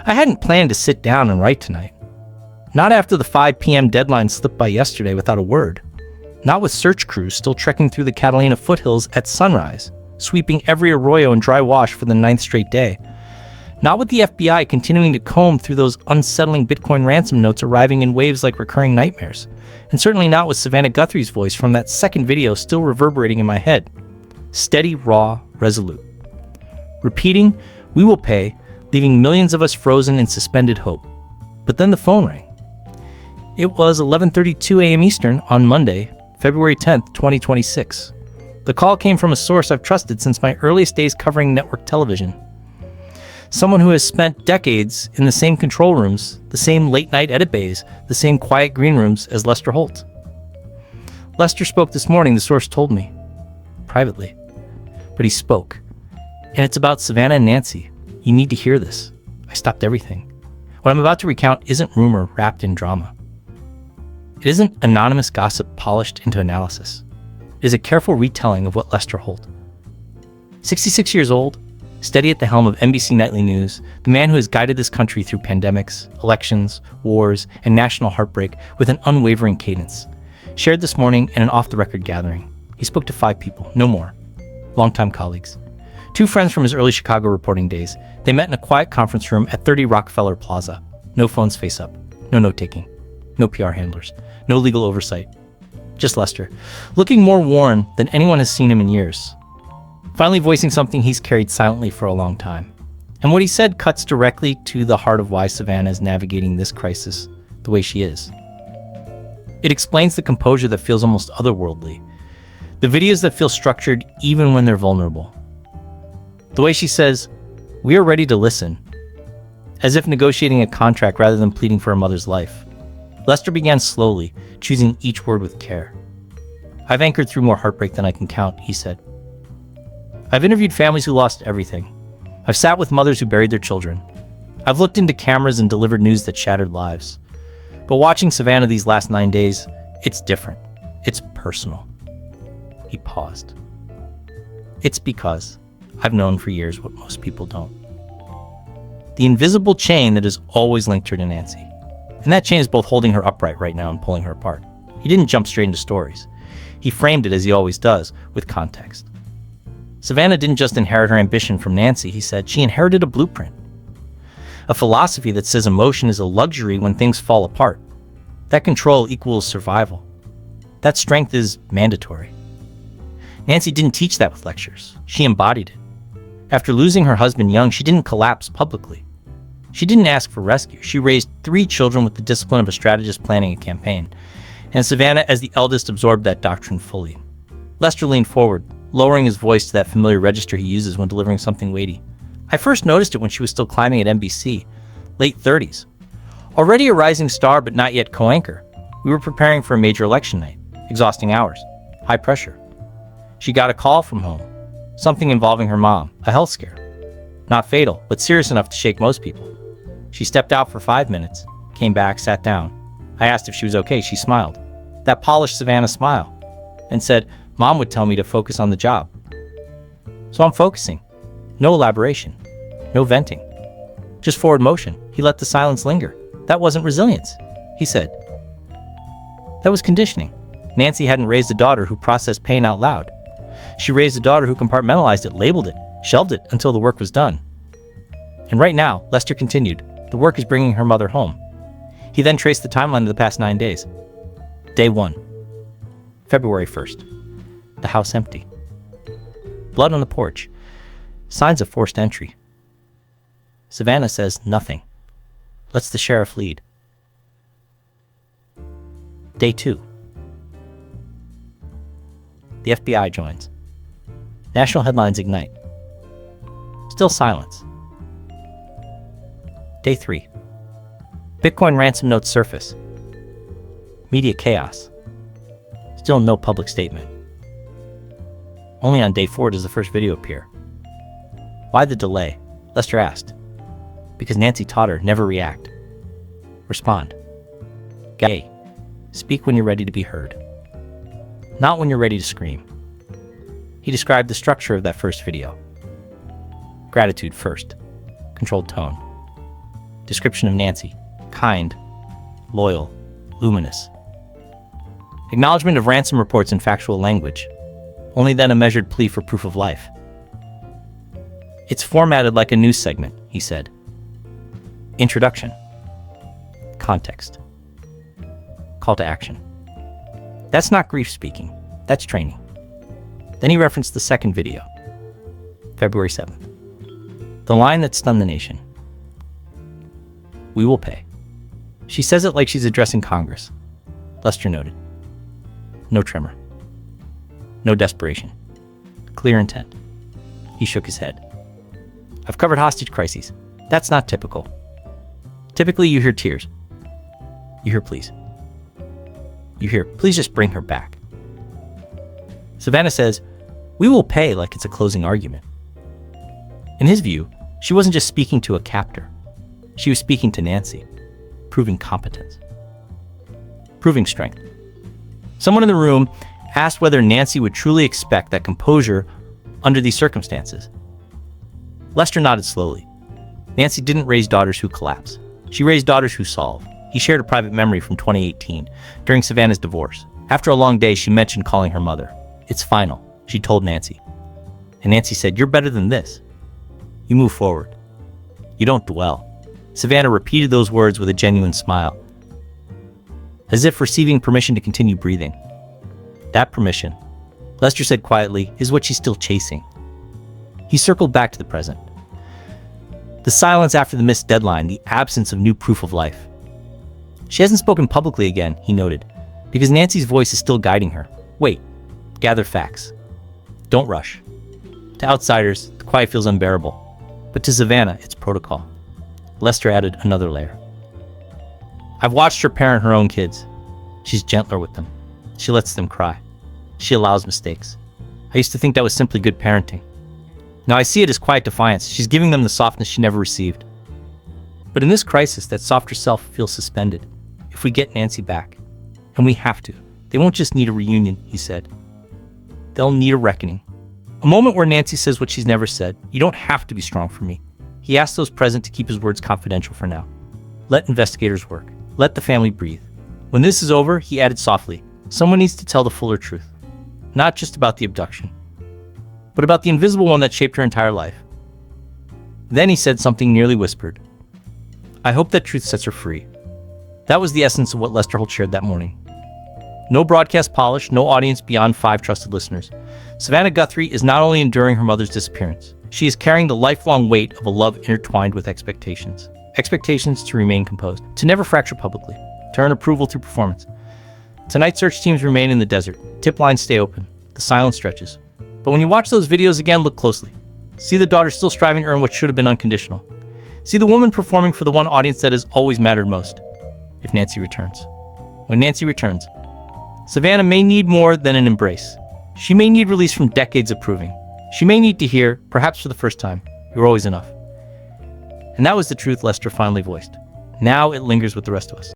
I hadn't planned to sit down and write tonight. Not after the 5 p.m. deadline slipped by yesterday without a word. Not with search crews still trekking through the Catalina foothills at sunrise, sweeping every arroyo and dry wash for the 9th straight day. Not with the FBI continuing to comb through those unsettling Bitcoin ransom notes arriving in waves like recurring nightmares. And certainly not with Savannah Guthrie's voice from that second video still reverberating in my head. Steady, raw, resolute. Repeating, "We will pay," leaving millions of us frozen in suspended hope. But then the phone rang. It was 11:32 a.m. Eastern on Monday, February 10th, 2026. The call came from a source I've trusted since my earliest days covering network television. Someone who has spent decades in the same control rooms, the same late-night edit bays, the same quiet green rooms as Lester Holt. Lester spoke this morning, the source told me. Privately. But he spoke. And it's about Savannah and Nancy. You need to hear this. I stopped everything. What I'm about to recount isn't rumor wrapped in drama. It isn't anonymous gossip polished into analysis. It is a careful retelling of what Lester Holt. 66 years old, steady at the helm of NBC Nightly News, the man who has guided this country through pandemics, elections, wars, and national heartbreak with an unwavering cadence, shared this morning in an off-the-record gathering. He spoke to 5 people, no more, longtime colleagues. 2 friends from his early Chicago reporting days. They met in a quiet conference room at 30 Rockefeller Plaza. No phones face up, no note-taking, no PR handlers, no legal oversight. Just Lester, looking more worn than anyone has seen him in years. Finally voicing something he's carried silently for a long time. And what he said cuts directly to the heart of why Savannah is navigating this crisis the way she is. It explains the composure that feels almost otherworldly. The videos that feel structured even when they're vulnerable. The way she says, "We are ready to listen," as if negotiating a contract rather than pleading for her mother's life. Lester began slowly, choosing each word with care. "I've anchored through more heartbreak than I can count," he said. "I've interviewed families who lost everything. I've sat with mothers who buried their children. I've looked into cameras and delivered news that shattered lives. But watching Savannah these last 9 days, it's different. It's personal." He paused. "It's because I've known for years what most people don't. The invisible chain that has always linked her to Nancy. And that chain is both holding her upright right now and pulling her apart." He didn't jump straight into stories. He framed it as he always does, with context. Savannah didn't just inherit her ambition from Nancy, he said. She inherited a blueprint. A philosophy that says emotion is a luxury when things fall apart. That control equals survival. That strength is mandatory. Nancy didn't teach that with lectures. She embodied it. After losing her husband young, she didn't collapse publicly. She didn't ask for rescue. She raised 3 children with the discipline of a strategist planning a campaign. And Savannah, as the eldest, absorbed that doctrine fully. Lester leaned forward, lowering his voice to that familiar register he uses when delivering something weighty. "I first noticed it when she was still climbing at NBC, late 30s. Already a rising star, but not yet co-anchor. We were preparing for a major election night. Exhausting hours. High pressure. She got a call from home. Something involving her mom. A health scare. Not fatal, but serious enough to shake most people. She stepped out for 5 minutes, came back, sat down. I asked if she was okay. She smiled. That polished Savannah smile. And said, 'Mom would tell me to focus on the job.' So I'm focusing. No elaboration. No venting. Just forward motion." He let the silence linger. "That wasn't resilience," he said. "That was conditioning. Nancy hadn't raised a daughter who processed pain out loud. She raised a daughter who compartmentalized it, labeled it, shelved it until the work was done. And right now," Lester continued, "the work is bringing her mother home." He then traced the timeline of the past 9 days. Day 1. February 1st. The house empty. Blood on the porch. Signs of forced entry. Savannah says nothing. Lets the sheriff lead. Day 2. The FBI joins. National headlines ignite. Still silence. Day 3. Bitcoin ransom notes surface. Media chaos. Still no public statement. Only on day 4 does the first video appear. Why the delay? Lester asked. Because Nancy taught her, never react. Respond. Gay. Speak when you're ready to be heard. Not when you're ready to scream. He described the structure of that first video. Gratitude first. Controlled tone. Description of Nancy: kind, loyal, luminous. Acknowledgement of ransom reports in factual language. Only then a measured plea for proof of life. It's formatted like a news segment, he said. Introduction. Context. Call to action. That's not grief speaking. That's training. Then he referenced the second video. February 7th. The line that stunned the nation. We will pay. She says it like she's addressing Congress. Lester noted. No tremor. No desperation. Clear intent. He shook his head. I've covered hostage crises. That's not typical. Typically, you hear tears. You hear please. You hear, please just bring her back. Savannah says, we will pay like it's a closing argument. In his view, she wasn't just speaking to a captor. She was speaking to Nancy, proving competence, proving strength. Someone in the room asked whether Nancy would truly expect that composure under these circumstances. Lester nodded slowly. Nancy didn't raise daughters who collapse. She raised daughters who solve. He shared a private memory from 2018, during Savannah's divorce. After a long day, she mentioned calling her mother. It's final, she told Nancy. And Nancy said, you're better than this. You move forward. You don't dwell. Savannah repeated those words with a genuine smile, as if receiving permission to continue breathing. That permission, Lester said quietly, is what she's still chasing. He circled back to the present. The silence after the missed deadline, the absence of new proof of life. She hasn't spoken publicly again, he noted, because Nancy's voice is still guiding her. Wait, gather facts. Don't rush. To outsiders, the quiet feels unbearable. But to Savannah, it's protocol. Lester added another layer. I've watched her parent her own kids. She's gentler with them. She lets them cry. She allows mistakes. I used to think that was simply good parenting. Now I see it as quiet defiance. She's giving them the softness she never received. But in this crisis, that softer self feels suspended. If we get Nancy back, and we have to, they won't just need a reunion, he said. They'll need a reckoning. A moment where Nancy says what she's never said. You don't have to be strong for me. He asked those present to keep his words confidential for now. Let investigators work. Let the family breathe. When this is over, he added softly, someone needs to tell the fuller truth. Not just about the abduction, but about the invisible one that shaped her entire life. Then he said something nearly whispered. I hope that truth sets her free. That was the essence of what Lester Holt shared that morning. No broadcast polish, no audience beyond 5 trusted listeners. Savannah Guthrie is not only enduring her mother's disappearance, she is carrying the lifelong weight of a love intertwined with expectations. Expectations to remain composed, to never fracture publicly, to earn approval through performance. Tonight, search teams remain in the desert. Tip lines stay open. The silence stretches. But when you watch those videos again, look closely. See the daughter still striving to earn what should have been unconditional. See the woman performing for the one audience that has always mattered most. If Nancy returns. When Nancy returns, Savannah may need more than an embrace. She may need release from decades of proving. She may need to hear, perhaps for the first time, you're always enough. And that was the truth Lester finally voiced. Now it lingers with the rest of us.